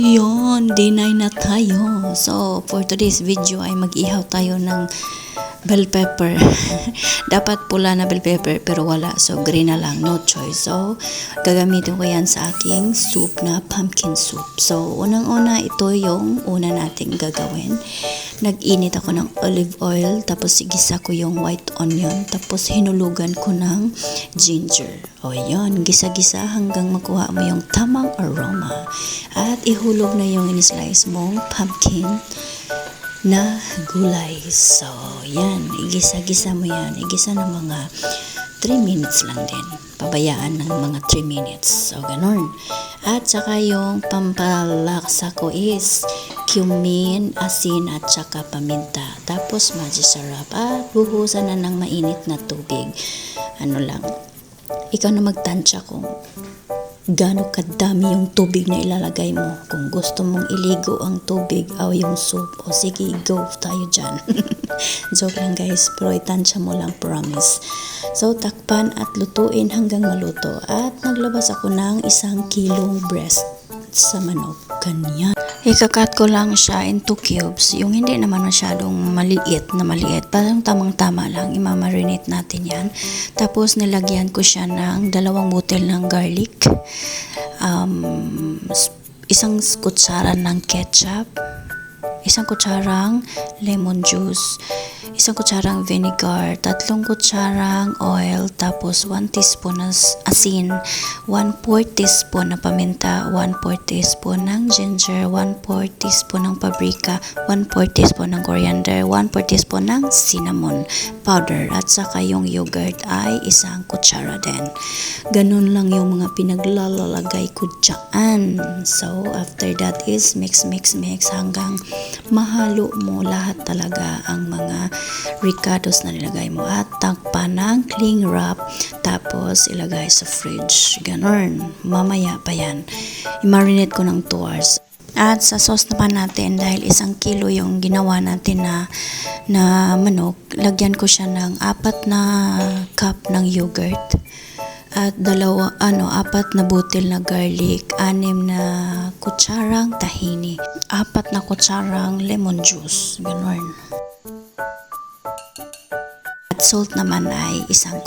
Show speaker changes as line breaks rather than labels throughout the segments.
Ayun, dinay na tayo. So, for today's video ay mag-ihaw tayo ng bell pepper. Dapat pula na bell pepper pero wala. So, green na lang. No choice. So, gagamitin ko yan sa aking soup na pumpkin soup. So, unang-una, ito yung una nating gagawin. Nag-init ako ng olive oil, tapos igisa ko yung white onion, tapos hinulugan ko ng ginger. O yun, gisa-gisa hanggang makuha mo yung tamang aroma. At ihulog na yung in-slice mong pumpkin na gulay. So, yan, igisa-gisa mo yan. Igisa ng mga 3 minutes lang din. Pabayaan ng mga 3 minutes. So, ganun. At saka yung pampalaksa ko is cumin, asin, at saka paminta. Tapos, masarap. At buhusan na ng mainit na tubig. Ano lang, ikaw na magtansya kung gaano kadami yung tubig na ilalagay mo. Kung gusto mong iligo ang tubig o yung soup, o sige, go tayo dyan. Joke lang guys, pero itansya mo lang, promise. So, takpan at lutuin hanggang maluto. At naglabas ako ng 1 kilong breast sa manok. Ganyan. Ikakat ko lang siya into cubes. Yung hindi naman masyadong maliit na maliit. Parang tamang-tama lang. Imamarinate natin yan. Tapos nilagyan ko siya ng 2 butil ng garlic. 1 kutsara ng ketchup. 1 kutsarang lemon juice. 1 kutsarang vinegar, 3 kutsarang oil, tapos 1 teaspoon na asin, 1/4 teaspoon na paminta, 1/4 teaspoon ng ginger, 1/4 teaspoon ng paprika, 1/4 teaspoon ng coriander, 1/4 teaspoon ng cinnamon powder, at saka yung yogurt ay 1 kutsara din. Ganun lang yung mga pinaglalagay ko dyan. So, after that is mix hanggang mahalo mo lahat talaga ang mga ricados na nilagay mo, at takpan ng cling wrap, tapos ilagay sa fridge. Ganon. Mamaya pa yan. I-marinate ko ng 2 hours. At sa sauce naman natin, dahil 1 kilo yung ginawa natin na manok, lagyan ko siya ng 4 na cup ng yogurt, at 4 na butil na garlic, 6 na kutsarang tahini, 4 na kutsarang lemon juice. Ganon. At salt naman ay 1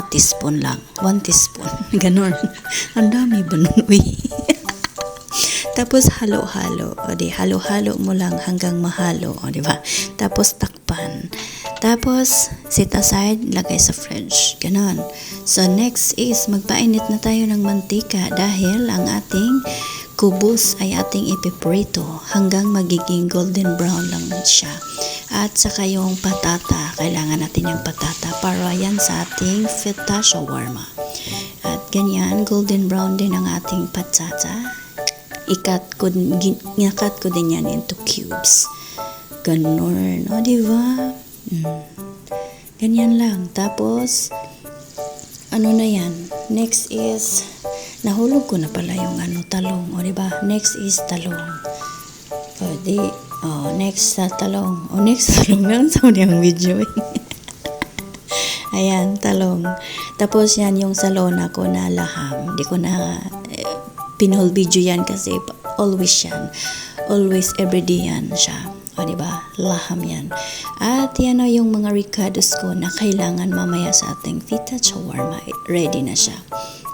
teaspoon lang. 1 teaspoon. Ganon. Ang dami ba nun? Tapos halo-halo. O di, halo-halo mo lang hanggang mahalo. O di ba? Tapos takpan. Tapos set aside, lagay sa fridge. Ganon. So next is magpainit na tayo ng mantika, dahil ang ating kubos ay ating ipiprito hanggang magiging golden brown lang siya. At saka yung patata, kailangan natin yung patata para yan sa ating feta shawarma. At ganyan, golden brown din ang ating patata. Ginakat ko din yan into cubes. Ganun, o diba? Ganyan lang. Tapos, ano na yan? Next is, nahulog ko na pala yung talong, o diba? Next is talong. O di, next sa talong. Next talong lang sa yung video. Ayan, talong. Tapos yan yung salona ko na laham. Hindi ko na pinol video yan kasi always yan. Always everyday yan siya. O diba? Laham yan. At yan yung mga ricados ko na kailangan mamaya sa ating feta shawarma. Ready na siya.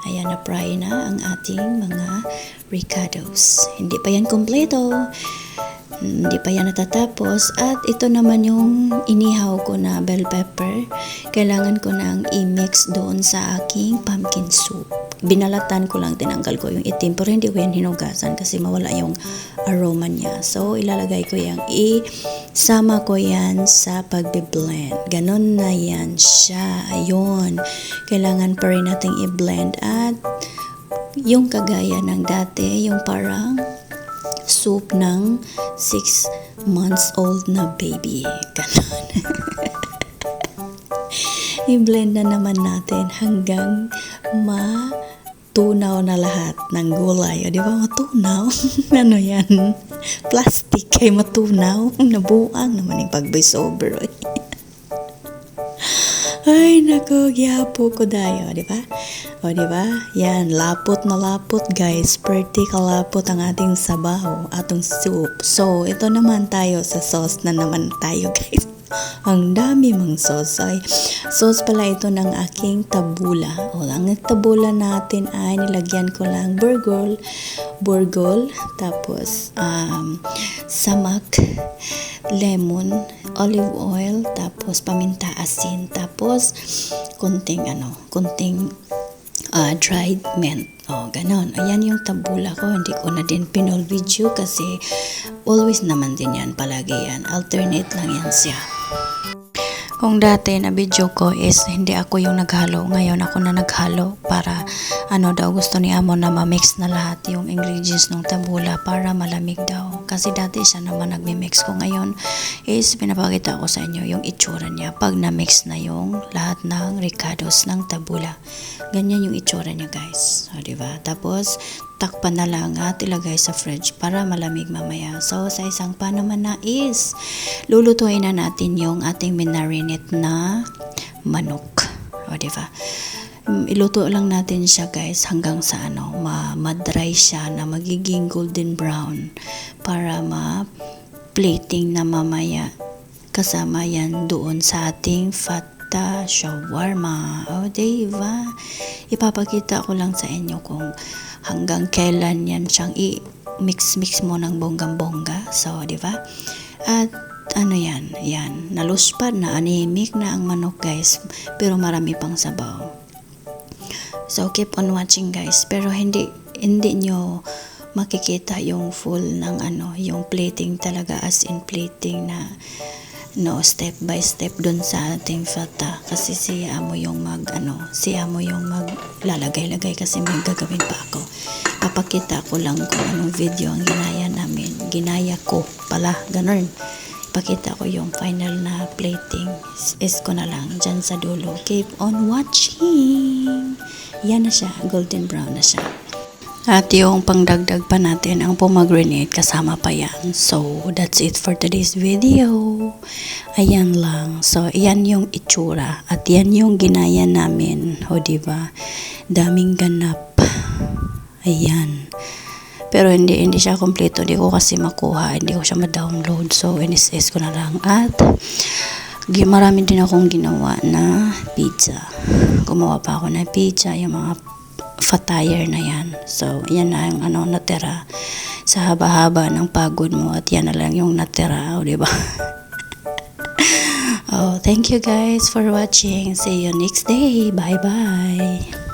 Ayan, na-fry na ang ating mga ricados. Hindi pa yan kompleto. Hindi pa yan natatapos. At ito naman yung inihaw ko na bell pepper. Kailangan ko nang i-mix doon sa aking pumpkin soup. Binalatan ko lang, tinanggal ko yung itim, pero hindi ko yan hinugasan kasi mawala yung aroma niya. So, ilalagay ko yan. Isama ko yan sa pagbe-blend. Ganon na yan siya. Ayun. Kailangan pa rin nating i-blend. At yung kagaya ng dati, yung parang soup ng 6 months old na baby. Ganon. I-blend na naman natin hanggang matunaw na lahat ng gulay. O, di ba matunaw? Ano yan? Plastic kay matunaw. Nabuang naman yung pag-voice over. Ay, nako, gihapo ko dayo, di ba? O, di ba? Yan, lapot na lapot, guys. Pretty kalapot ang ating sabaw, atong soup. So, ito naman tayo sa sauce na naman tayo, guys. Ang dami mang sauce ay sauce pala ito ng aking tabula. O, ang tabula natin ay nilagyan ko lang burgol, tapos samak, lemon, olive oil, tapos paminta asin, tapos kunting dried mint. O, ganon. Ayan yung tabula ko. Hindi ko na din pinol video kasi always naman din yan. Palagi yan. Alternate lang yan siya. Kung dati na video ko is hindi ako yung naghalo, ngayon ako na naghalo para gusto ni Amo na ma-mix na lahat yung ingredients ng tabula para malamig daw. Kasi dati siya naman nagmi-mix ko, ngayon is pinapakita ko sa inyo yung itsura niya pag na-mix na yung lahat ng ricados ng tabula. Ganyan yung itsura niya, guys. O, diba? Tapos takpan na lang at ilagay sa fridge para malamig mamaya. So, sa isang pan naman na is lulutuin na natin yung ating minarinate na manok. O, diba? Iluto lang natin siya, guys, hanggang sa ma-dry siya na magiging golden brown para ma-plating na mamaya. Kasama yan doon sa ating fata shawarma. O, diba? Ipapakita ko lang sa inyo kung hanggang kailan yan siyang i-mix mo ng bonggang-bongga. So, di ba? At yan, naluspad na, anemic na ang manok, guys. Pero marami pang sabaw. So, keep on watching, guys. Pero hindi nyo makikita yung full ng yung plating talaga, as in plating na step by step dun sa ating fata, kasi siya mo yung maglalagay-lagay kasi may gagawin pa ako. Papakita ko lang kung anong video ang ginaya ko pala, ganun. Ipakita ko yung final na plating is ko na lang dyan sa dulo. Keep on watching. Yan na siya, golden brown na siya. At yung pangdagdag pa natin ang pomegranate, kasama pa yan. So, that's it for today's video. Ayan lang. So, yan yung itsura. At yan yung ginaya namin. O, diba? Daming ganap. Ayan. Pero hindi siya kompleto. Hindi ko kasi makuha. Hindi ko siya ma-download. So, NSS ko na lang. At marami din akong ginawa na pizza. Gumawa pa ako na pizza. Yung mga fatire na yan. So, yan na ang natira sa haba-haba ng pagod mo, at yan na lang yung natira, o, diba? Oh, thank you guys for watching. See you next day. Bye-bye.